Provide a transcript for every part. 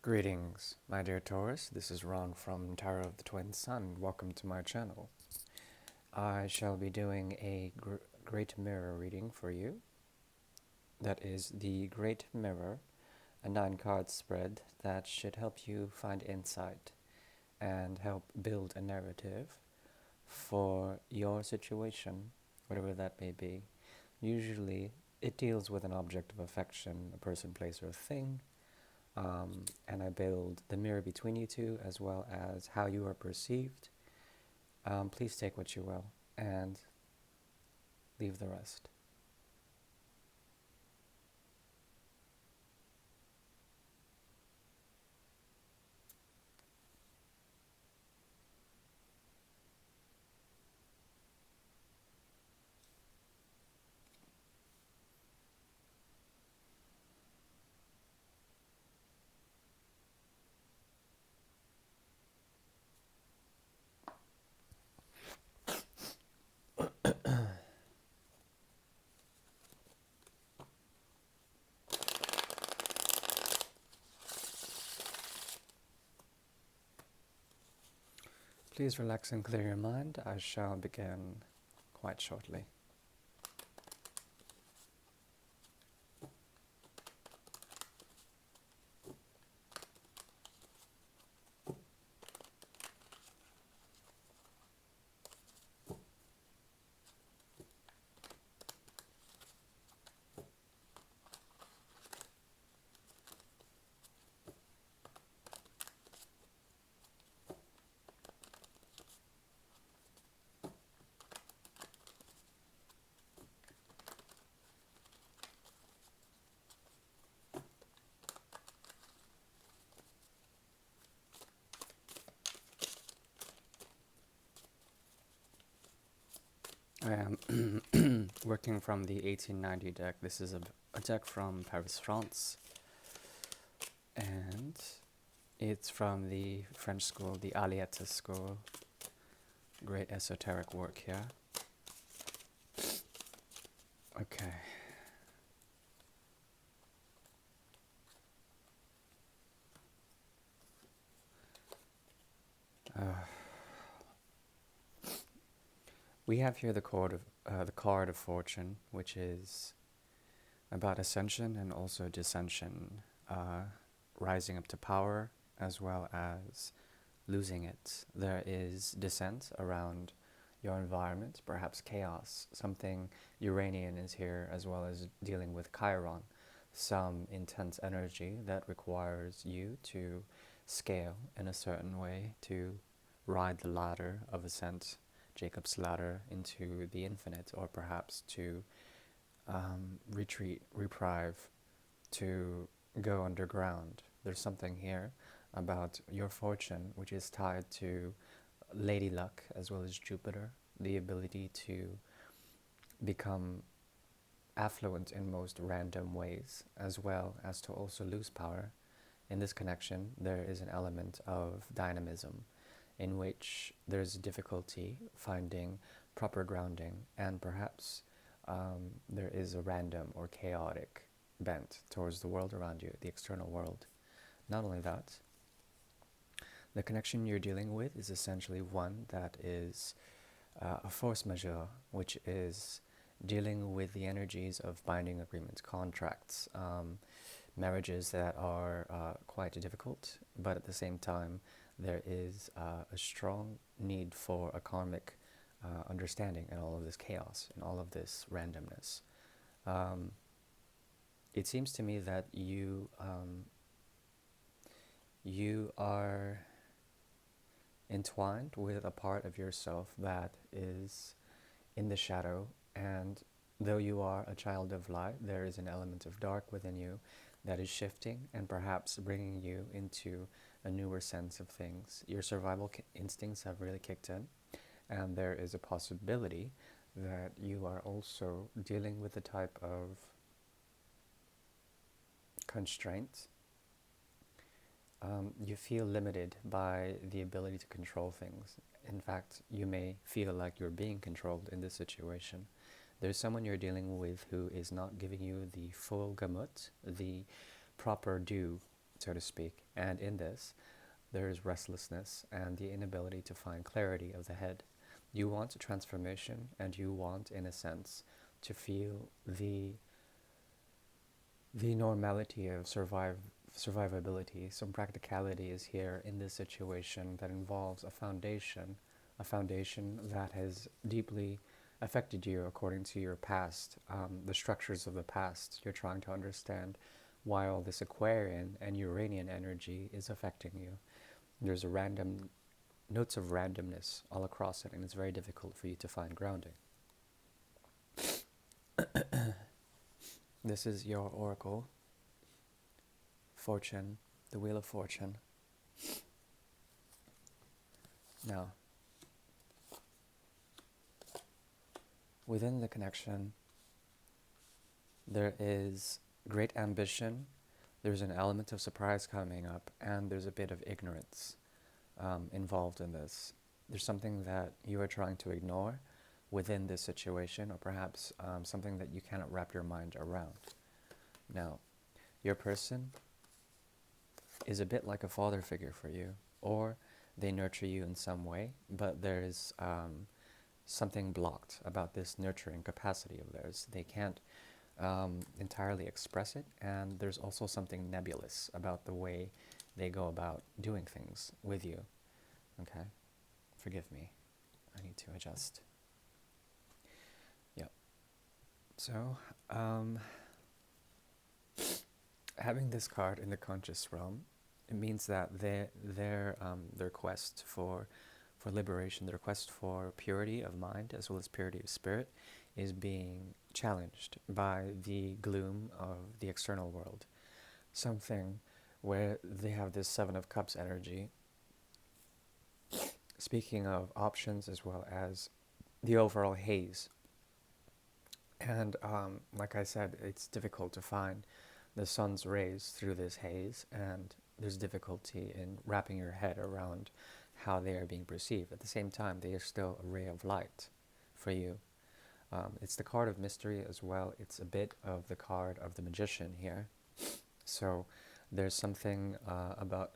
Greetings, my dear Taurus. This is Ron from Tower of the Twin Sun. Welcome to my channel. I shall be doing a Great Mirror reading for you. That is the Great Mirror, a 9-card spread that should help you find insight and help build a narrative for your situation, whatever that may be. Usually, it deals with an object of affection, a person, place, or a thing. And I build the mirror between you two as well as how you are perceived. Please take what you will and leave the rest. Please relax and clear your mind. I shall begin quite shortly. I am working from the 1890 deck. This is a deck from Paris, France. And it's from the French school, the Aliette school. Great esoteric work here. Okay. We have here the card of fortune, which is about ascension and also descension, rising up to power as well as losing it. There is descent around your environment, perhaps chaos. Something Uranian is here, as well as dealing with Chiron, some intense energy that requires you to scale in a certain way, to ride the ladder of ascent, Jacob's ladder, into the infinite, or perhaps to retreat, reprieve, to go underground. There's something here about your fortune which is tied to Lady Luck as well as Jupiter, the ability to become affluent in most random ways, as well as to also lose power. In this connection, there is an element of dynamism in which there's difficulty finding proper grounding, and perhaps there is a random or chaotic bent towards the world around you, the external world. Not only that, the connection you're dealing with is essentially one that is a force majeure, which is dealing with the energies of binding agreements, contracts, marriages that are quite difficult, but at the same time, there is a strong need for a karmic understanding in all of this chaos, in all of this randomness. It seems to me that you are entwined with a part of yourself that is in the shadow, and though you are a child of light, there is an element of dark within you that is shifting and perhaps bringing you into a newer sense of things. Your survival instincts have really kicked in, and there is a possibility that you are also dealing with a type of constraint. You feel limited by the ability to control things. In fact, you may feel like you're being controlled in this situation. There's someone you're dealing with who is not giving you the full gamut, the proper due so to speak. And in this, there is restlessness and the inability to find clarity of the head. You want a transformation, and you want, in a sense, to feel the normality of survivability. Some practicality is here in this situation that involves a foundation that has deeply affected you according to your past, the structures of the past. You're trying to understand why all this Aquarian and Uranian energy is affecting you. There's a random notes of randomness all across it, and it's very difficult for you to find grounding. This is your oracle, Fortune, the Wheel of Fortune. Now, within the connection, there is great ambition, there's an element of surprise coming up, and there's a bit of ignorance involved in this. There's something that you are trying to ignore within this situation, or perhaps something that you cannot wrap your mind around. Now, your person is a bit like a father figure for you, or they nurture you in some way, but there's something blocked about this nurturing capacity of theirs. They can't entirely express it, and there's also something nebulous about the way they go about doing things with you. Okay? Forgive me. I need to adjust. Yep. So, having this card in the conscious realm, it means that their quest for liberation, their quest for purity of mind as well as purity of spirit, is being challenged by the gloom of the external world. Something where they have this Seven of Cups energy. Speaking of options as well as the overall haze. And like I said, it's difficult to find the sun's rays through this haze, and there's difficulty in wrapping your head around how they are being perceived. At the same time, they are still a ray of light for you. It's the card of mystery as well. It's a bit of the card of the magician here. So there's something about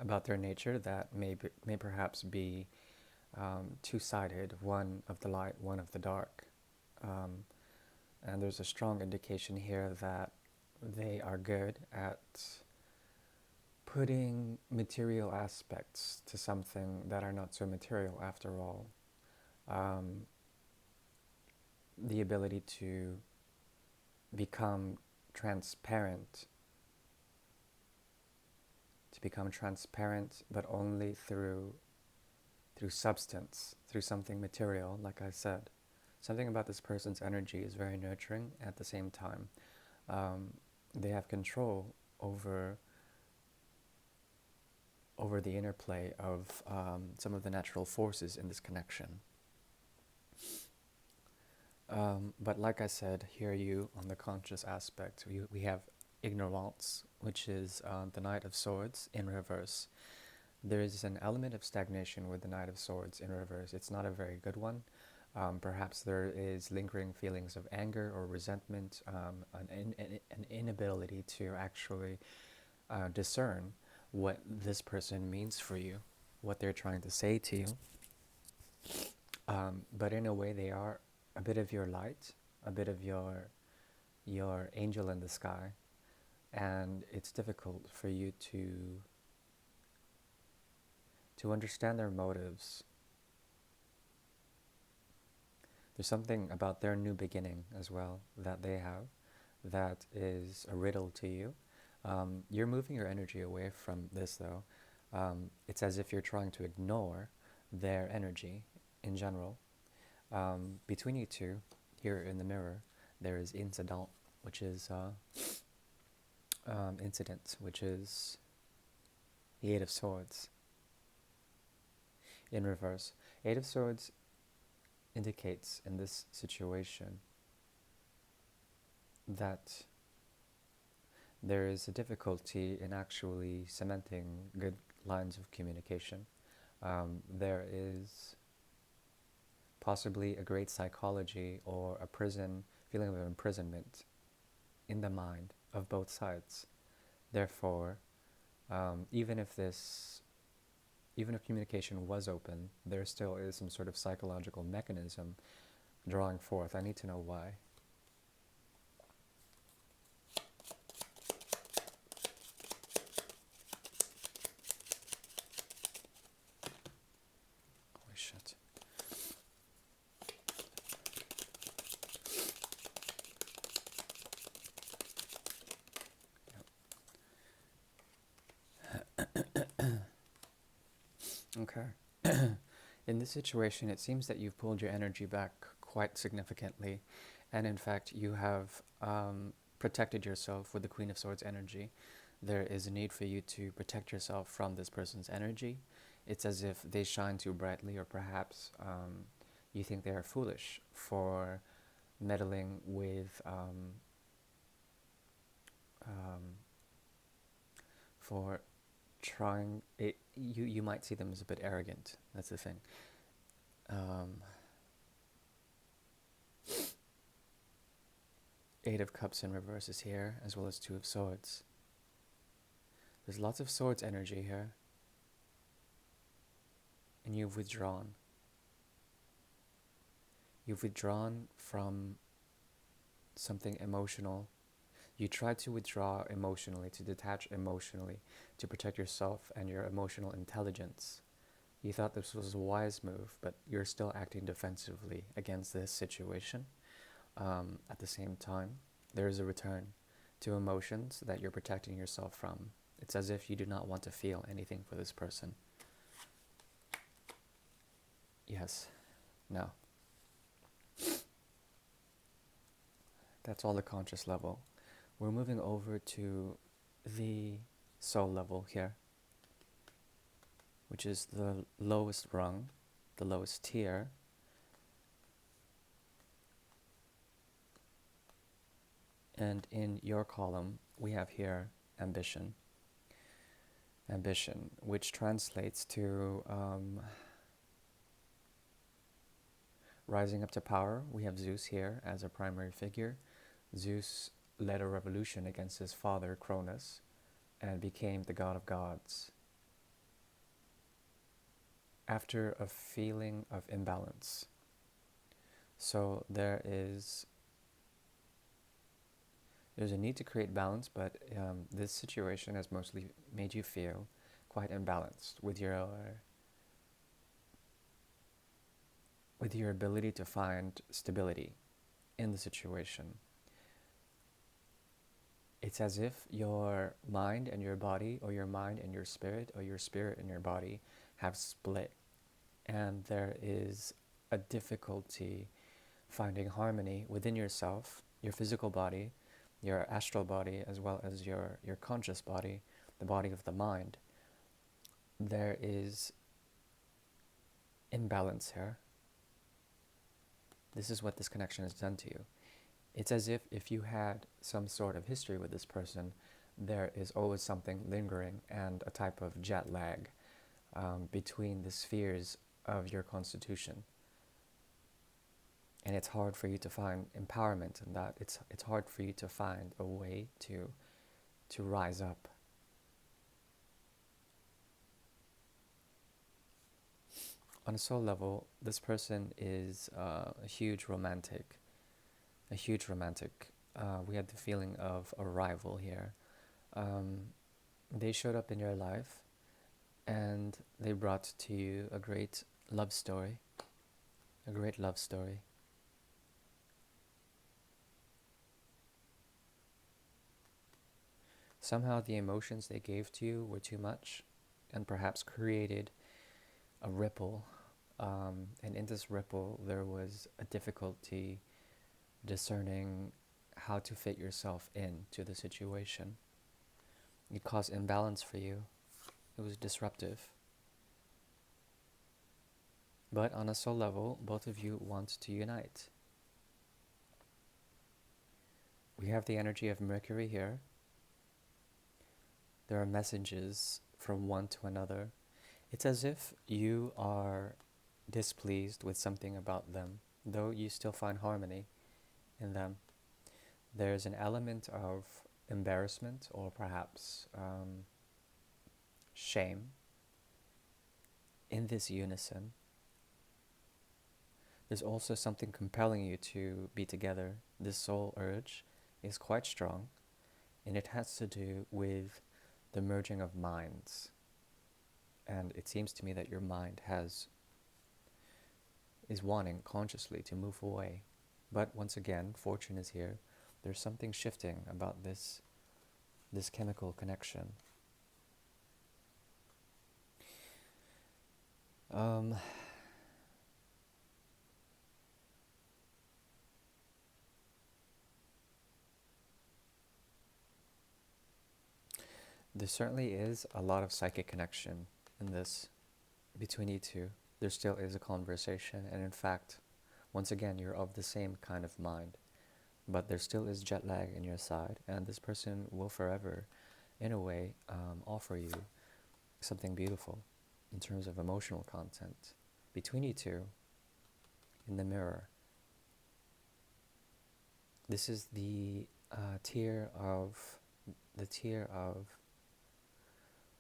about their nature that may perhaps be two-sided, one of the light, one of the dark. And there's a strong indication here that they are good at putting material aspects to something that are not so material after all. The ability to become transparent, but only through substance, through something material, like I said. Something about this person's energy is very nurturing. At the same time, they have control over the interplay of some of the natural forces in this connection. But like I said, here you, on the conscious aspect, we have ignorance, which is the Knight of Swords in reverse. There is an element of stagnation with the Knight of Swords in reverse. It's not a very good one. Perhaps there is lingering feelings of anger or resentment, an inability to actually discern what this person means for you, what they're trying to say to you. But in a way, they are a bit of your light, a bit of your angel in the sky, and it's difficult for you to understand their motives. There's something about their new beginning as well that they have that is a riddle to you. You're moving your energy away from this, though. It's as if you're trying to ignore their energy in general. Between you two, here in the mirror, there is incident, which is incident, which is the Eight of Swords in reverse. Eight of Swords indicates in this situation that there is a difficulty in actually cementing good lines of communication. There is possibly a great psychology or a feeling of imprisonment in the mind of both sides. Therefore, even if this, even if communication was open, there still is some sort of psychological mechanism drawing forth. I need to know why. Holy shit. Okay. In this situation, it seems that you've pulled your energy back quite significantly, and in fact, you have protected yourself with the Queen of Swords energy. There is a need for you to protect yourself from this person's energy. It's as if they shine too brightly, or perhaps you think they are foolish for meddling with, for trying it. You might see them as a bit arrogant. That's the thing. Um, Eight of Cups in reverse is here, as well as Two of Swords. There's lots of Swords energy here, and you've withdrawn. You've withdrawn from something emotional. You tried to withdraw emotionally, to detach emotionally, to protect yourself and your emotional intelligence. You thought this was a wise move, but you're still acting defensively against this situation. At the same time, there is a return to emotions that you're protecting yourself from. It's as if you do not want to feel anything for this person. Yes. No. That's all the conscious level. We're moving over to the soul level here, which is the lowest rung, the lowest tier. And in your column, we have here ambition. Ambition, which translates to rising up to power. We have Zeus here as a primary figure. Zeus led a revolution against his father, Cronus, and became the god of gods. After a feeling of imbalance. So there's a need to create balance, but this situation has mostly made you feel quite imbalanced with your ability to find stability in the situation. It's as if your mind and your body, or your mind and your spirit, or your spirit and your body have split, and there is a difficulty finding harmony within yourself, your physical body, your astral body, as well as your conscious body, the body of the mind. There is imbalance here. This is what this connection has done to you. It's as if you had some sort of history with this person, there is always something lingering and a type of jet lag between the spheres of your constitution. And it's hard for you to find empowerment in that. It's hard for you to find a way to rise up. On a soul level, this person is a huge romantic. We had the feeling of arrival here. They showed up in your life, and they brought to you a great love story. Somehow the emotions they gave to you were too much, and perhaps created a ripple. And in this ripple, there was a difficulty discerning how to fit yourself into the situation. It caused imbalance for you. It was disruptive. But on a soul level, both of you want to unite. We have the energy of Mercury here. There are messages from one to another. It's as if you are displeased with something about them, though you still find harmony in them. There's an element of embarrassment or perhaps shame in this unison. There's also something compelling you to be together. This soul urge is quite strong, and it has to do with the merging of minds. And it seems to me that your mind is wanting consciously to move away. But once again, fortune is here. There's something shifting about this chemical connection. Um, there certainly is a lot of psychic connection in this between you two. There still is a conversation, and in fact, once again, you're of the same kind of mind. But there still is jet lag in your side, and this person will forever, in a way, offer you something beautiful in terms of emotional content between you two in the mirror. This is the tier of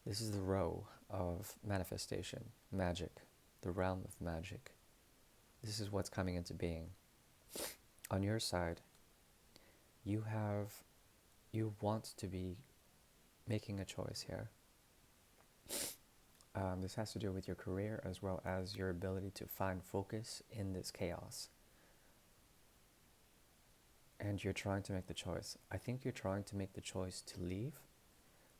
this is the row of manifestation, magic, the realm of magic. This is what's coming into being. On your side, you want to be making a choice here. This has to do with your career as well as your ability to find focus in this chaos. And you're trying to make the choice. I think you're trying to make the choice to leave.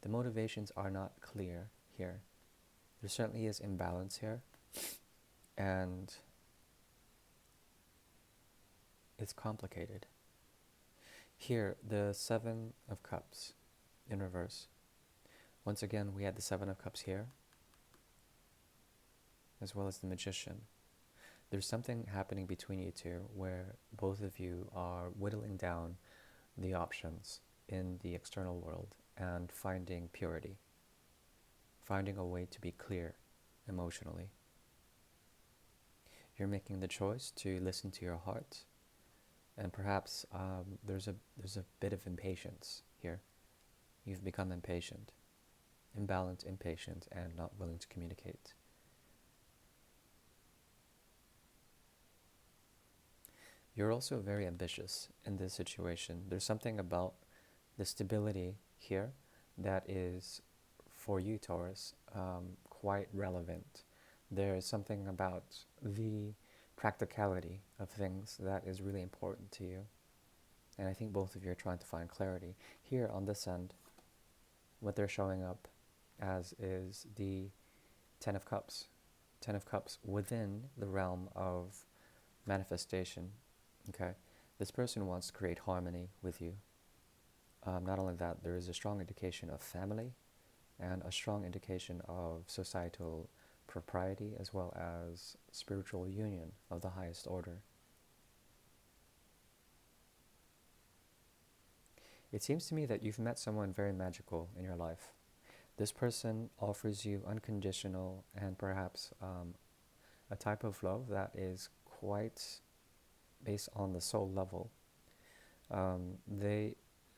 The motivations are not clear here. There certainly is imbalance here. And it's complicated. Here, the Seven of Cups in reverse. Once again, we had the Seven of Cups here, as well as the Magician. There's something happening between you two where both of you are whittling down the options in the external world and finding purity, finding a way to be clear emotionally. You're making the choice to listen to your heart, and perhaps there's a bit of impatience here. You've become impatient, imbalanced, impatient, and not willing to communicate. You're also very ambitious in this situation. There's something about the stability here that is, for you, Taurus, quite relevant. There is something about the practicality of things that is really important to you. And I think both of you are trying to find clarity. Here on this end, what they're showing up as is the Ten of Cups. Ten of Cups within the realm of manifestation. Okay, this person wants to create harmony with you. Not only that, there is a strong indication of family and a strong indication of societal propriety as well as spiritual union of the highest order. It seems to me that you've met someone very magical in your life. This person offers you unconditional and perhaps a type of love that is quite based on the soul level.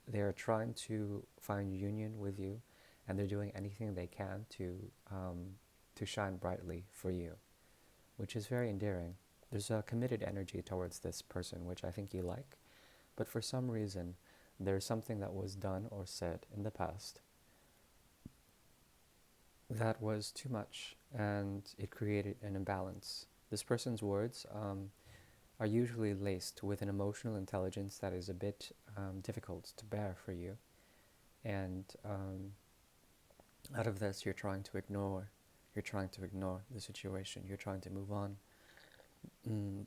They are trying to find union with you, and they're doing anything they can to shine brightly for you, which is very endearing. There's a committed energy towards this person, which I think you like, but for some reason, there's something that was done or said in the past that was too much, and it created an imbalance. This person's words are usually laced with an emotional intelligence that is a bit difficult to bear for you. And out of this, you're trying to ignore the situation. You're trying to move on.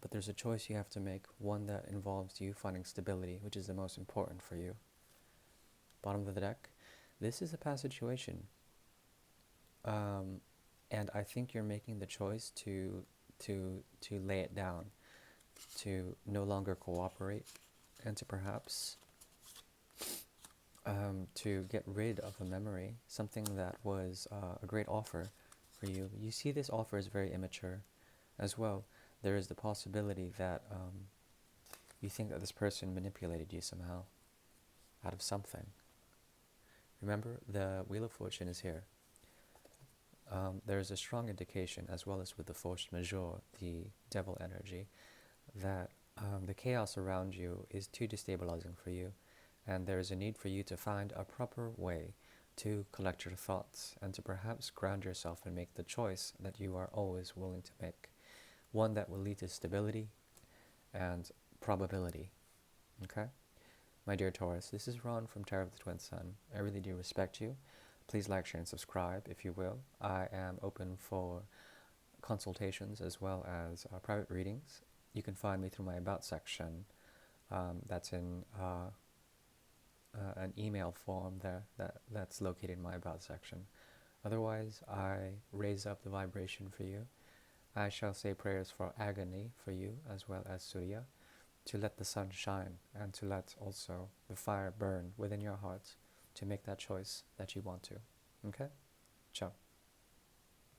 But there's a choice you have to make, one that involves you finding stability, which is the most important for you. Bottom of the deck, this is a past situation. And I think you're making the choice to lay it down, to no longer cooperate, and to perhaps to get rid of a memory, something that was a great offer for you. You see this offer is very immature as well. There is the possibility that you think that this person manipulated you somehow out of something. Remember, the Wheel of Fortune is here. There is a strong indication, as well as with the force majeure, the devil energy, that the chaos around you is too destabilizing for you, and there is a need for you to find a proper way to collect your thoughts and to perhaps ground yourself and make the choice that you are always willing to make, one that will lead to stability and probability. Okay? My dear Taurus, this is Ron from Tarot of the Twin Sun. I really do respect you. Please like, share, and subscribe if you will. I am open for consultations as well as private readings. You can find me through my About section. That's in an email form there that's located in my About section. Otherwise, I raise up the vibration for you. I shall say prayers for agony for you as well as Surya, to let the sun shine and to let also the fire burn within your heart to make that choice that you want to. Okay? Ciao.